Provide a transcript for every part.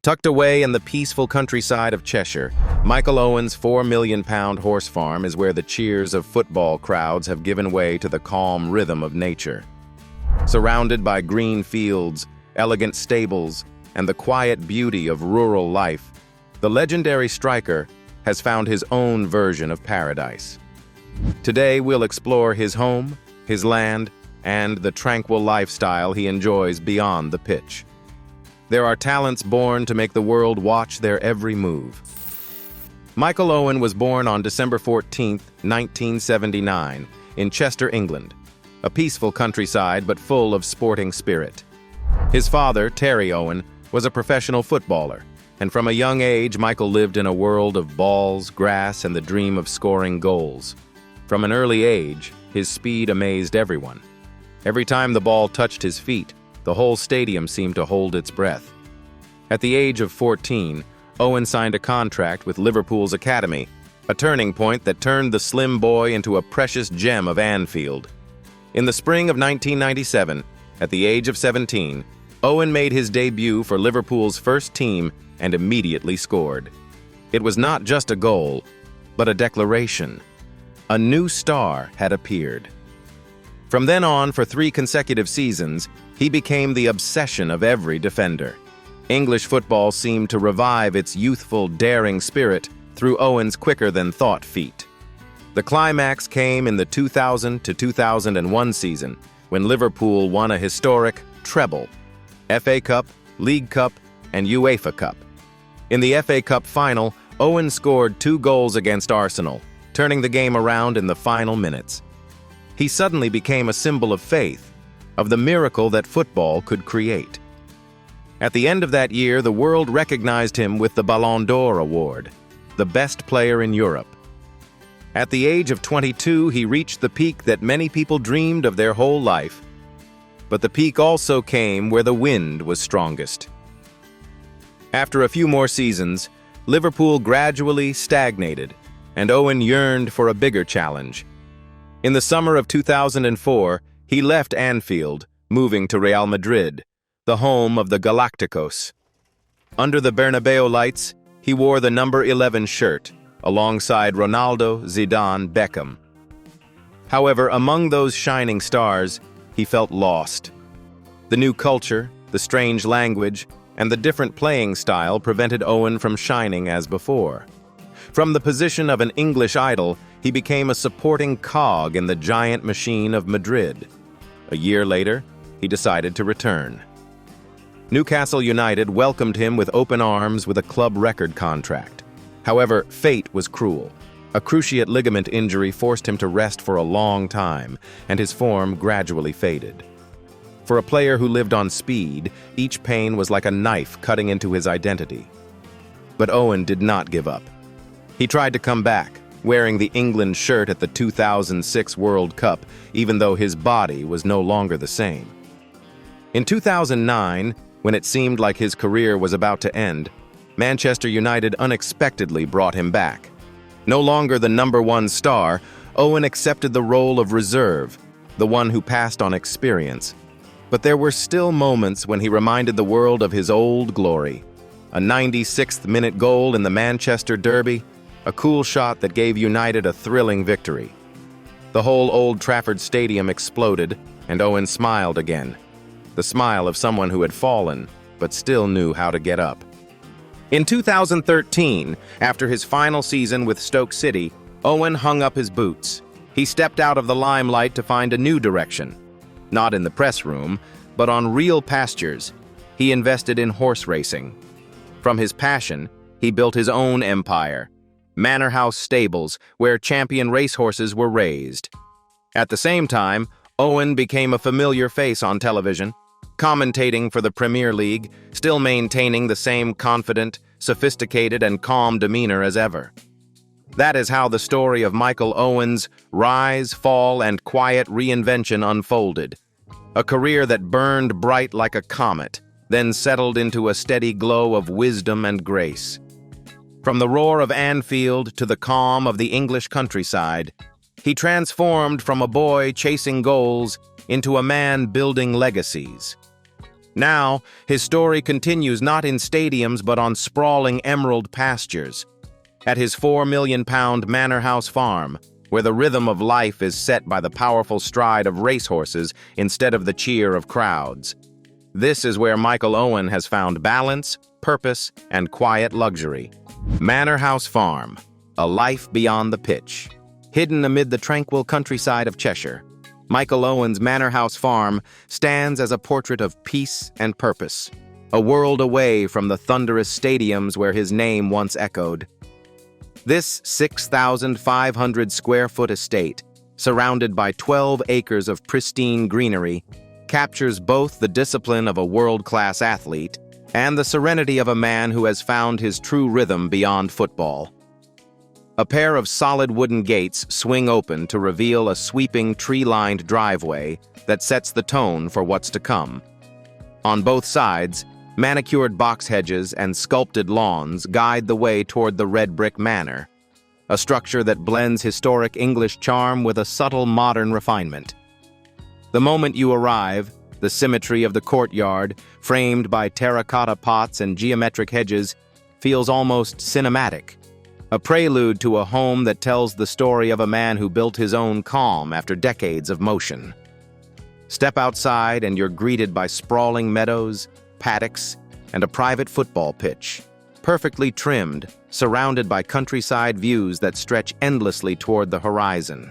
Tucked away in the peaceful countryside of Cheshire, Michael Owen's £4 million horse farm is where the cheers of football crowds have given way to the calm rhythm of nature. Surrounded by green fields, elegant stables, and the quiet beauty of rural life, the legendary striker has found his own version of paradise. Today we'll explore his home, his land, and the tranquil lifestyle he enjoys beyond the pitch. There are talents born to make the world watch their every move. Michael Owen was born on December 14, 1979, in Chester, England, a peaceful countryside but full of sporting spirit. His father, Terry Owen, was a professional footballer, and from a young age, Michael lived in a world of balls, grass, and the dream of scoring goals. From an early age, his speed amazed everyone. Every time the ball touched his feet, the whole stadium seemed to hold its breath. At the age of 14, Owen signed a contract with Liverpool's academy, a turning point that turned the slim boy into a precious gem of Anfield. In the spring of 1997, at the age of 17, Owen made his debut for Liverpool's first team and immediately scored. It was not just a goal, but a declaration. A new star had appeared. From then on, for 3 consecutive seasons, he became the obsession of every defender. English football seemed to revive its youthful, daring spirit through Owen's quicker-than-thought feet. The climax came in the 2000 to 2001 season, when Liverpool won a historic treble: FA Cup, League Cup, and UEFA Cup. In the FA Cup final, Owen scored 2 goals against Arsenal, turning the game around in the final minutes. He suddenly became a symbol of faith, of the miracle that football could create. At the end of that year, the world recognized him with the Ballon d'Or award, the best player in Europe. At the age of 22, he reached the peak that many people dreamed of their whole life. But the peak also came where the wind was strongest. After a few more seasons, Liverpool gradually stagnated, and Owen yearned for a bigger challenge. In the summer of 2004, he left Anfield, moving to Real Madrid, the home of the Galacticos. Under the Bernabeu lights, he wore the number 11 shirt, alongside Ronaldo, Zidane, Beckham. However, among those shining stars, he felt lost. The new culture, the strange language, and the different playing style prevented Owen from shining as before. From the position of an English idol, he became a supporting cog in the giant machine of Madrid. A year later, he decided to return. Newcastle United welcomed him with open arms with a club record contract. However, fate was cruel. A cruciate ligament injury forced him to rest for a long time, and his form gradually faded. For a player who lived on speed, each pain was like a knife cutting into his identity. But Owen did not give up. He tried to come back, wearing the England shirt at the 2006 World Cup, even though his body was no longer the same. In 2009, when it seemed like his career was about to end, Manchester United unexpectedly brought him back. No longer the number 1 star, Owen accepted the role of reserve, the one who passed on experience. But there were still moments when he reminded the world of his old glory. A 96th-minute goal in the Manchester Derby, a cool shot that gave United a thrilling victory. The whole Old Trafford Stadium exploded, and Owen smiled again. The smile of someone who had fallen, but still knew how to get up. In 2013, after his final season with Stoke City, Owen hung up his boots. He stepped out of the limelight to find a new direction. Not in the press room, but on real pastures. He invested in horse racing. From his passion, he built his own empire. Manor House stables, where champion racehorses were raised. At the same time, Owen became a familiar face on television, commentating for the Premier League, still maintaining the same confident, sophisticated, and calm demeanor as ever. That is how the story of Michael Owen's rise, fall, and quiet reinvention unfolded. A career that burned bright like a comet, then settled into a steady glow of wisdom and grace. From the roar of Anfield to the calm of the English countryside, he transformed from a boy chasing goals into a man building legacies. Now, his story continues not in stadiums but on sprawling emerald pastures. At his £4 million manor house farm, where the rhythm of life is set by the powerful stride of racehorses instead of the cheer of crowds. This is where Michael Owen has found balance, purpose, and quiet luxury. Manor House Farm, a life beyond the pitch. Hidden amid the tranquil countryside of Cheshire, Michael Owen's Manor House Farm stands as a portrait of peace and purpose, a world away from the thunderous stadiums where his name once echoed. This 6,500-square-foot estate, surrounded by 12 acres of pristine greenery, captures both the discipline of a world-class athlete and the serenity of a man who has found his true rhythm beyond football. A pair of solid wooden gates swing open to reveal a sweeping tree-lined driveway that sets the tone for what's to come. On both sides, manicured box hedges and sculpted lawns guide the way toward the red brick manor, a structure that blends historic English charm with a subtle modern refinement. The moment you arrive, the symmetry of the courtyard, framed by terracotta pots and geometric hedges, feels almost cinematic, a prelude to a home that tells the story of a man who built his own calm after decades of motion. Step outside and you're greeted by sprawling meadows, paddocks, and a private football pitch, perfectly trimmed, surrounded by countryside views that stretch endlessly toward the horizon.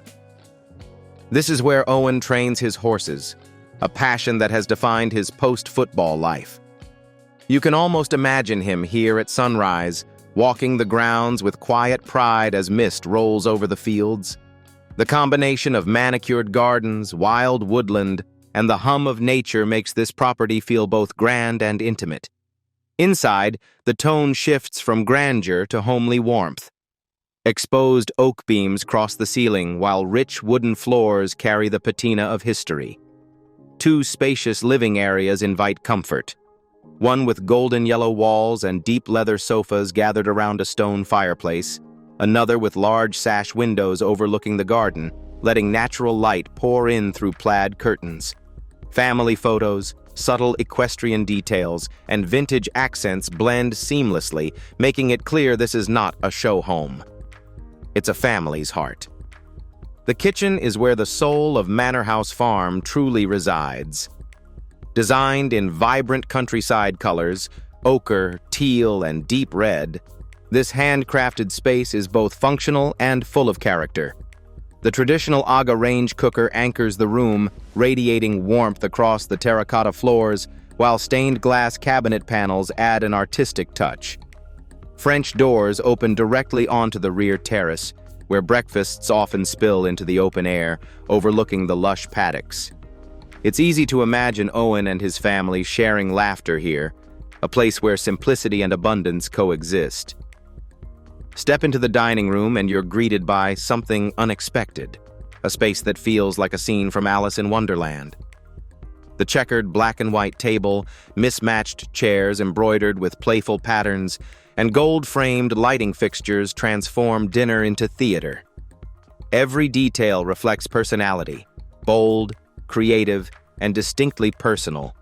This is where Owen trains his horses, a passion that has defined his post-football life. You can almost imagine him here at sunrise, walking the grounds with quiet pride as mist rolls over the fields. The combination of manicured gardens, wild woodland, and the hum of nature makes this property feel both grand and intimate. Inside, the tone shifts from grandeur to homely warmth. Exposed oak beams cross the ceiling, while rich wooden floors carry the patina of history. Two spacious living areas invite comfort, one with golden yellow walls and deep leather sofas gathered around a stone fireplace, another with large sash windows overlooking the garden, letting natural light pour in through plaid curtains. Family photos, subtle equestrian details, and vintage accents blend seamlessly, making it clear this is not a show home. It's a family's heart. The kitchen is where the soul of Manor House Farm truly resides. Designed in vibrant countryside colors, ochre, teal, and deep red, this handcrafted space is both functional and full of character. The traditional Aga range cooker anchors the room, radiating warmth across the terracotta floors, while stained glass cabinet panels add an artistic touch. French doors open directly onto the rear terrace, where breakfasts often spill into the open air, overlooking the lush paddocks. It's easy to imagine Owen and his family sharing laughter here, a place where simplicity and abundance coexist. Step into the dining room and you're greeted by something unexpected, a space that feels like a scene from Alice in Wonderland. The checkered black and white table, mismatched chairs embroidered with playful patterns, and gold-framed lighting fixtures transform dinner into theater. Every detail reflects personality, bold, creative, and distinctly personal.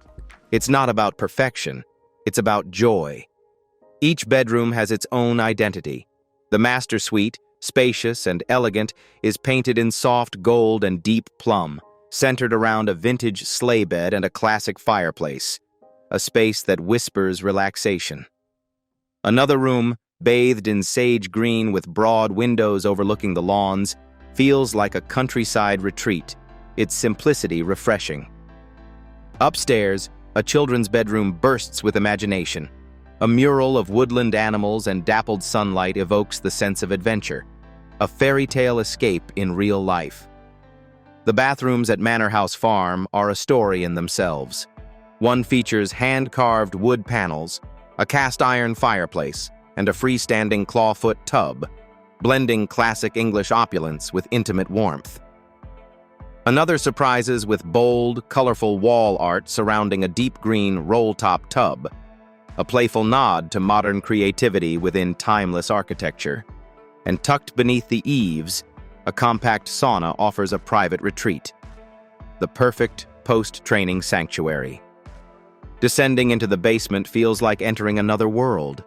It's not about perfection, it's about joy. Each bedroom has its own identity. The master suite, spacious and elegant, is painted in soft gold and deep plum, centered around a vintage sleigh bed and a classic fireplace, a space that whispers relaxation. Another room, bathed in sage green with broad windows overlooking the lawns, feels like a countryside retreat, its simplicity refreshing. Upstairs, a children's bedroom bursts with imagination. A mural of woodland animals and dappled sunlight evokes the sense of adventure, a fairy tale escape in real life. The bathrooms at Manor House Farm are a story in themselves. One features hand-carved wood panels, a cast-iron fireplace, and a freestanding clawfoot tub, blending classic English opulence with intimate warmth. Another surprises with bold, colorful wall art surrounding a deep green roll-top tub, a playful nod to modern creativity within timeless architecture. And tucked beneath the eaves, a compact sauna offers a private retreat, the perfect post-training sanctuary. Descending into the basement feels like entering another world.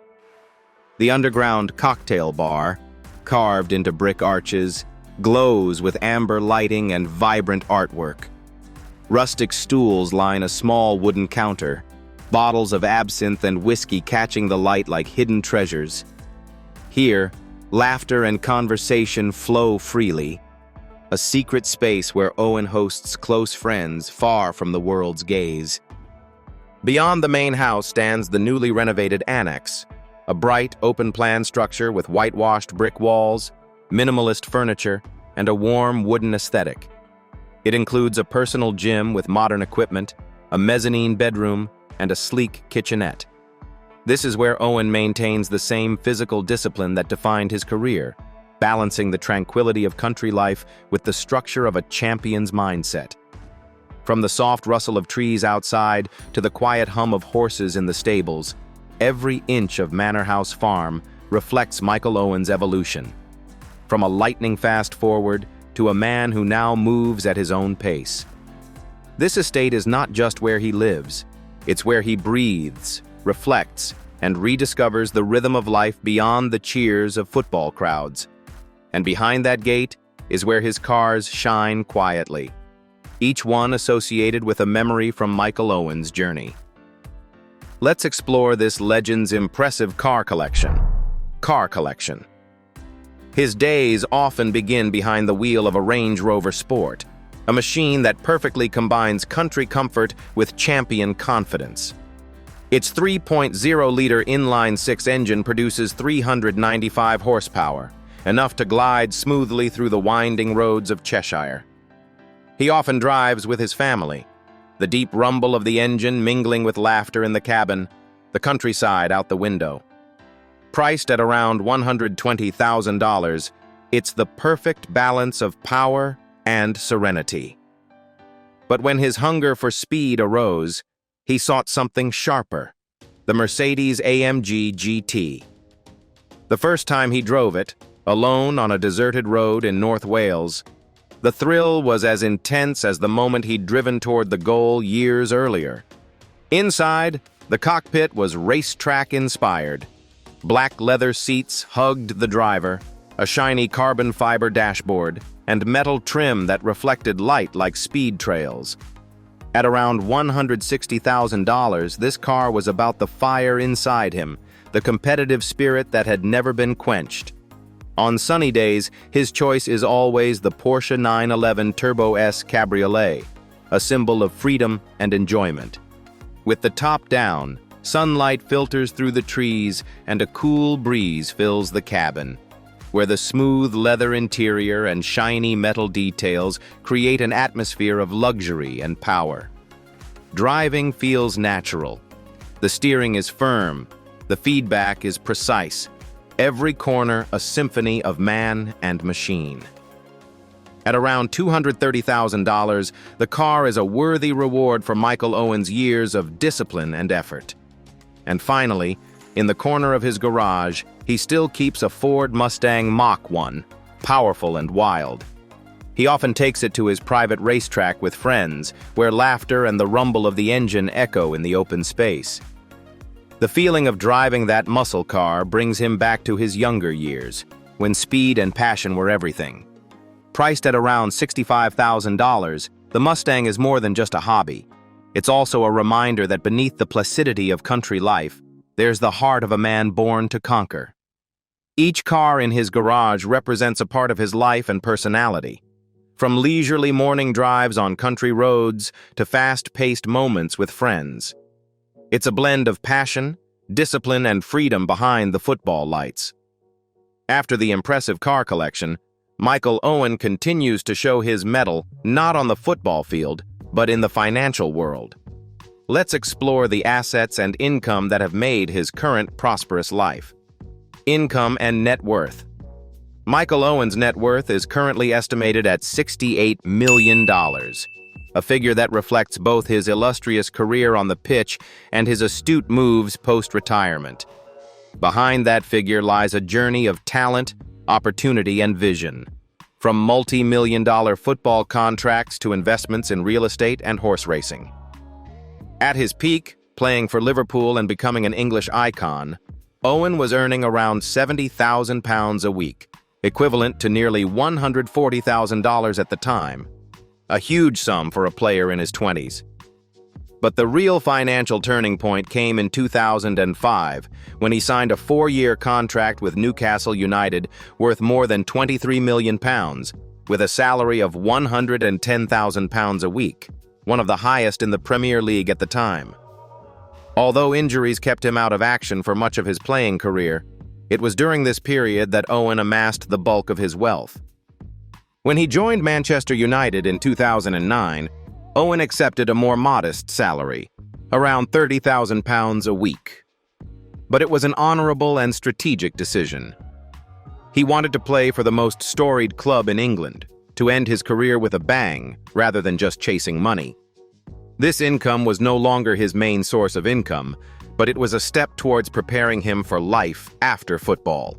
The underground cocktail bar, carved into brick arches, glows with amber lighting and vibrant artwork. Rustic stools line a small wooden counter, bottles of absinthe and whiskey catching the light like hidden treasures. Here, laughter and conversation flow freely, a secret space where Owen hosts close friends far from the world's gaze. Beyond the main house stands the newly renovated annex, a bright, open-plan structure with whitewashed brick walls, minimalist furniture, and a warm wooden aesthetic. It includes a personal gym with modern equipment, a mezzanine bedroom, and a sleek kitchenette. This is where Owen maintains the same physical discipline that defined his career, balancing the tranquility of country life with the structure of a champion's mindset. From the soft rustle of trees outside to the quiet hum of horses in the stables, every inch of Manor House Farm reflects Michael Owen's evolution. From a lightning-fast forward to a man who now moves at his own pace. This estate is not just where he lives, it's where he breathes, reflects, and rediscovers the rhythm of life beyond the cheers of football crowds. And behind that gate is where his cars shine quietly, each one associated with a memory from Michael Owen's journey. Let's explore this legend's impressive car collection. His days often begin behind the wheel of a Range Rover Sport, a machine that perfectly combines country comfort with champion confidence. Its 3.0-liter inline-six engine produces 395 horsepower, enough to glide smoothly through the winding roads of Cheshire. He often drives with his family, the deep rumble of the engine mingling with laughter in the cabin, the countryside out the window. Priced at around $120,000, it's the perfect balance of power and serenity. But when his hunger for speed arose, he sought something sharper, the Mercedes-AMG GT. The first time he drove it, alone on a deserted road in North Wales, the thrill was as intense as the moment he'd driven toward the goal years earlier. Inside, the cockpit was racetrack-inspired. Black leather seats hugged the driver, a shiny carbon fiber dashboard, and metal trim that reflected light like speed trails. At around $160,000, this car was about the fire inside him, the competitive spirit that had never been quenched. On sunny days, his choice is always the Porsche 911 Turbo S Cabriolet, a symbol of freedom and enjoyment. With the top down, sunlight filters through the trees and a cool breeze fills the cabin, where the smooth leather interior and shiny metal details create an atmosphere of luxury and power. Driving feels natural. The steering is firm, the feedback is precise. Every corner a symphony of man and machine. At around $230,000, the car is a worthy reward for Michael Owen's years of discipline and effort. And finally, in the corner of his garage, he still keeps a Ford Mustang Mach 1, powerful and wild. He often takes it to his private racetrack with friends, where laughter and the rumble of the engine echo in the open space. The feeling of driving that muscle car brings him back to his younger years, when speed and passion were everything. Priced at around $65,000, the Mustang is more than just a hobby. It's also a reminder that beneath the placidity of country life, there's the heart of a man born to conquer. Each car in his garage represents a part of his life and personality. From leisurely morning drives on country roads to fast-paced moments with friends. It's a blend of passion, discipline, and freedom behind the football lights. After the impressive car collection, Michael Owen continues to show his mettle not on the football field, but in the financial world. Let's explore the assets and income that have made his current prosperous life. Income and net worth. Michael Owen's net worth is currently estimated at $68 million, a figure that reflects both his illustrious career on the pitch and his astute moves post-retirement. Behind that figure lies a journey of talent, opportunity, and vision. From multi-million-dollar football contracts to investments in real estate and horse racing. At his peak, Playing for Liverpool and becoming an English icon, Owen was earning around £70,000 a week, equivalent to nearly $140,000 at the time, a huge sum for a player in his 20s. But the real financial turning point came in 2005, when he signed a 4-year contract with Newcastle United worth more than £23 million, with a salary of £110,000 a week, one of the highest in the Premier League at the time. Although injuries kept him out of action for much of his playing career, it was during this period that Owen amassed the bulk of his wealth. When he joined Manchester United in 2009, Owen accepted a more modest salary, around £30,000 a week. But it was an honorable and strategic decision. He wanted to play for the most storied club in England, to end his career with a bang rather than just chasing money. This income was no longer his main source of income, but it was a step towards preparing him for life after football.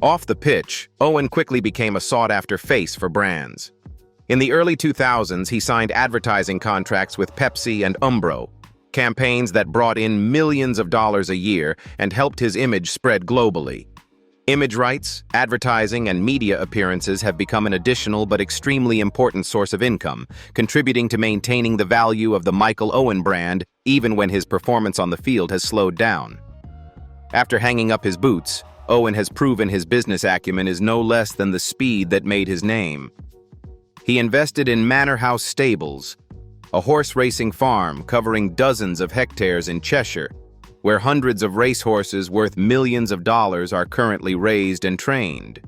Off the pitch, Owen quickly became a sought-after face for brands. In the early 2000s, he signed advertising contracts with Pepsi and Umbro, campaigns that brought in millions of dollars a year and helped his image spread globally. Image rights, advertising, and media appearances have become an additional but extremely important source of income, contributing to maintaining the value of the Michael Owen brand even when his performance on the field has slowed down. After hanging up his boots, Owen has proven his business acumen is no less than the speed that made his name. He invested in Manor Stables, a horse racing farm covering dozens of hectares in Cheshire, where hundreds of racehorses worth millions of dollars are currently raised and trained.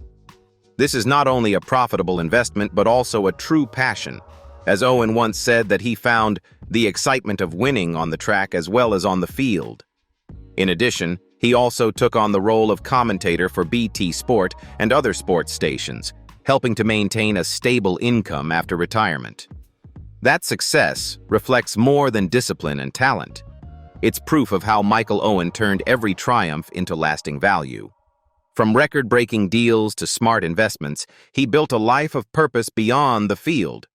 This is not only a profitable investment but also a true passion, as Owen once said that he found the excitement of winning on the track as well as on the field. In addition, he also took on the role of commentator for BT Sport and other sports stations, helping to maintain a stable income after retirement. That success reflects more than discipline and talent. It's proof of how Michael Owen turned every triumph into lasting value. From record-breaking deals to smart investments, he built a life of purpose beyond the field.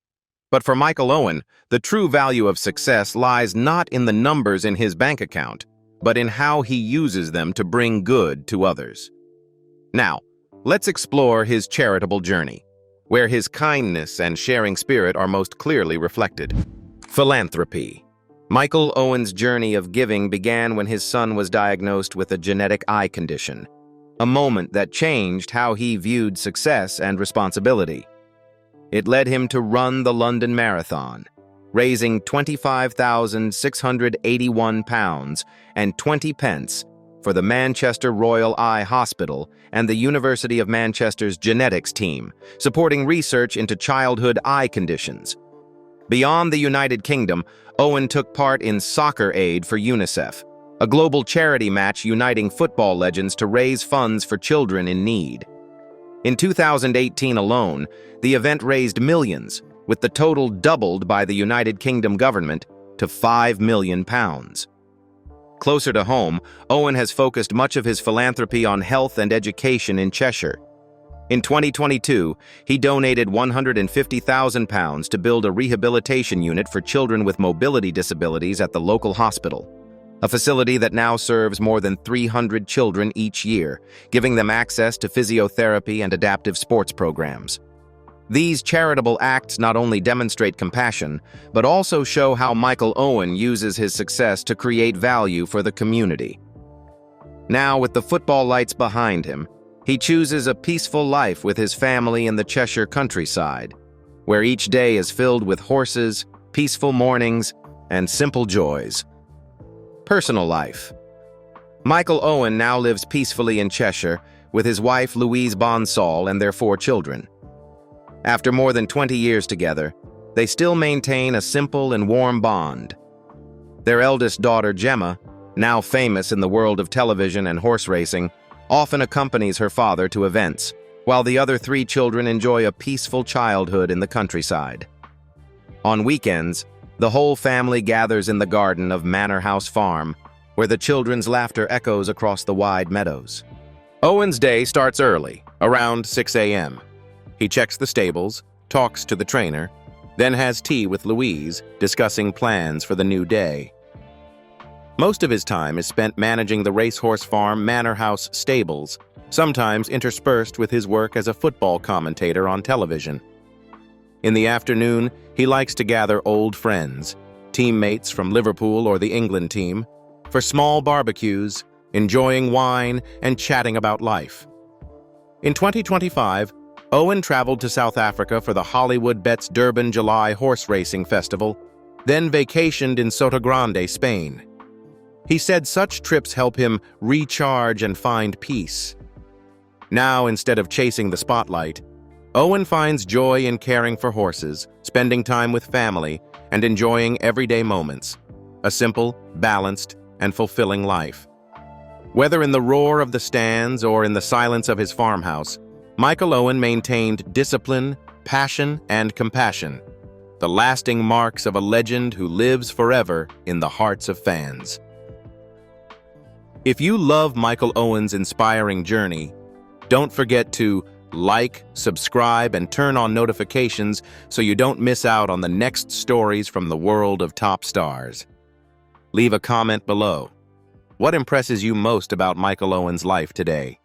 But for Michael Owen, the true value of success lies not in the numbers in his bank account, but in how he uses them to bring good to others. Now, let's explore his charitable journey, where his kindness and sharing spirit are most clearly reflected. Philanthropy. Michael Owen's journey of giving began when his son was diagnosed with a genetic eye condition, a moment that changed how he viewed success and responsibility. It led him to run the London Marathon, raising £25,681 and 20 pence for the Manchester Royal Eye Hospital and the University of Manchester's genetics team, supporting research into childhood eye conditions. Beyond the United Kingdom, Owen took part in Soccer Aid for UNICEF, a global charity match uniting football legends to raise funds for children in need. In 2018 alone, the event raised millions, with the total doubled by the United Kingdom government to £5 million. Closer to home, Owen has focused much of his philanthropy on health and education in Cheshire. In 2022, he donated £150,000 to build a rehabilitation unit for children with mobility disabilities at the local hospital, a facility that now serves more than 300 children each year, giving them access to physiotherapy and adaptive sports programs. These charitable acts not only demonstrate compassion, but also show how Michael Owen uses his success to create value for the community. Now, with the football lights behind him, he chooses a peaceful life with his family in the Cheshire countryside, where each day is filled with horses, peaceful mornings, and simple joys. Personal life. Michael Owen now lives peacefully in Cheshire with his wife Louise Bonsall and their 4 children. After more than 20 years together, they still maintain a simple and warm bond. Their eldest daughter, Gemma, now famous in the world of television and horse racing, often accompanies her father to events, while the other 3 children enjoy a peaceful childhood in the countryside. On weekends, the whole family gathers in the garden of Manor House Farm, where the children's laughter echoes across the wide meadows. Owen's day starts early, around 6 a.m. He checks the stables, talks to the trainer, then has tea with Louise, discussing plans for the new day. Most of his time is spent managing the racehorse farm Manor House stables, sometimes interspersed with his work as a football commentator on television. In the afternoon, he likes to gather old friends, teammates from Liverpool or the England team, for small barbecues, enjoying wine and chatting about life. In 2025, Owen traveled to South Africa for the Hollywood Bets Durban July Horse Racing Festival, then vacationed in Sotogrande, Spain. He said such trips help him recharge and find peace. Now, instead of chasing the spotlight, Owen finds joy in caring for horses, spending time with family, and enjoying everyday moments. A simple, balanced, and fulfilling life. Whether in the roar of the stands or in the silence of his farmhouse, Michael Owen maintained discipline, passion, and compassion, the lasting marks of a legend who lives forever in the hearts of fans. If you love Michael Owen's inspiring journey, don't forget to like, subscribe, and turn on notifications so you don't miss out on the next stories from the world of top stars. Leave a comment below. What impresses you most about Michael Owen's life today?